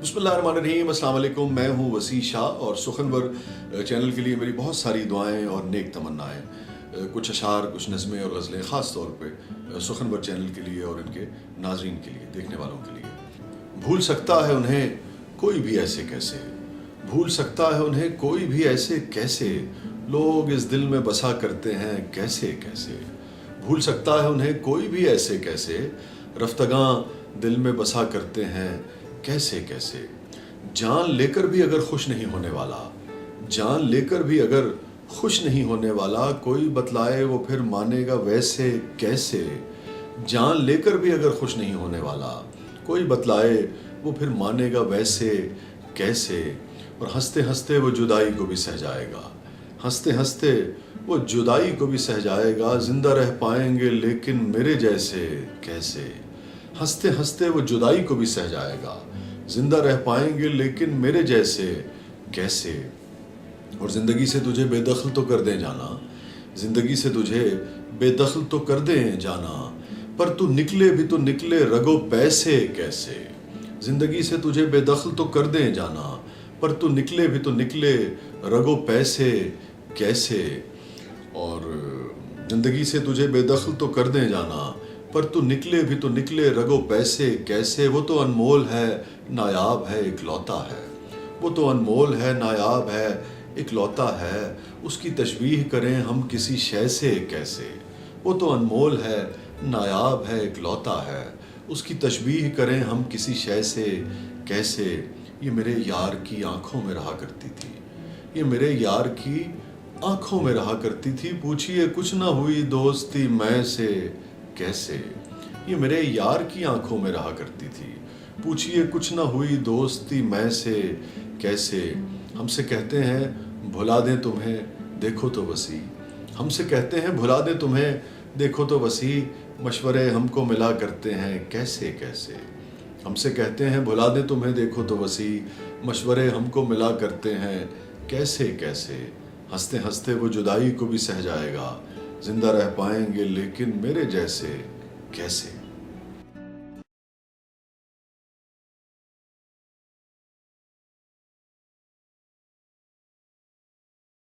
बिस्मिल्लाहिर्रहमानिर्रहीम, अस्सलाम वालेकुम। मैं हूँ वसी शाह और सुखनवर चैनल के लिए मेरी बहुत सारी दुआएं और नेक तमन्नाएं। कुछ अशार, कुछ नज़में और गज़लें ख़ास तौर पे सुखनवर चैनल के लिए और इनके नाज़रीन के लिए, देखने वालों के लिए। भूल सकता है उन्हें कोई भी ऐसे कैसे, भूल सकता है उन्हें कोई भी ऐसे कैसे, लोग इस दिल में बसा करते हैं कैसे कैसे। भूल सकता है उन्हें कोई भी ऐसे कैसे, रफ्तगां दिल में बसा करते हैं कैसे कैसे। जान लेकर भी अगर खुश नहीं होने वाला, जान लेकर भी अगर खुश नहीं होने वाला, कोई बतलाए वो फिर मानेगा वैसे कैसे। जान लेकर भी अगर खुश नहीं होने वाला, कोई बतलाए वो फिर मानेगा वैसे कैसे। और हंसते हंसते वो जुदाई को भी सह जाएगा, हंसते हंसते वो जुदाई को भी सह जाएगा। जिंदा रह पाएंगे लेकिन मेरे जैसे कैसे। हंसते हंसते वो जुदाई को भी सह जाएगा, जिंदा रह पाएंगे लेकिन मेरे जैसे कैसे। और ज़िंदगी से तुझे बेदखल तो कर दें जाना, ज़िंदगी से तुझे बेदखल तो कर दें जाना, पर तू निकले भी तो निकले रगो पैसे कैसे। ज़िंदगी से तुझे बेदखल तो कर दें जाना, पर तू निकले भी तो निकले रगो पैसे कैसे। और ज़िंदगी से तुझे बेदखल तो कर दें जाना, पर तू निकले भी तो निकले रगो पैसे कैसे। वो तो अनमोल है, नायाब है, इकलौता है। वो तो अनमोल है, नायाब है, इकलौता है। उसकी तशबीह करें हम किसी शय से कैसे। वो तो अनमोल है, नायाब है, इकलौता है। उसकी तशबीह करें हम किसी शय से कैसे। ये मेरे यार की आंखों में रहा करती थी, ये मेरे यार की आंखों में रहा करती थी। पूछिए कुछ ना हुई दोस्ती मैं से कैसे। ये मेरे यार की आंखों में रहा करती थी, पूछिए कुछ ना हुई दोस्ती मैं से कैसे। हमसे कहते हैं भुला दें तुम्हें देखो तो वसी, हमसे कहते हैं भुला दें तुम्हें देखो तो वसी, मशवरे हमको मिला करते हैं कैसे कैसे। हमसे कहते हैं भुला दें तुम्हें देखो तो वसी, मशवरे हमको मिला करते हैं कैसे कैसे। हंसते हंसते वो जुदाई को भी सह जाएगा, जिंदा रह पाएंगे लेकिन मेरे जैसे कैसे।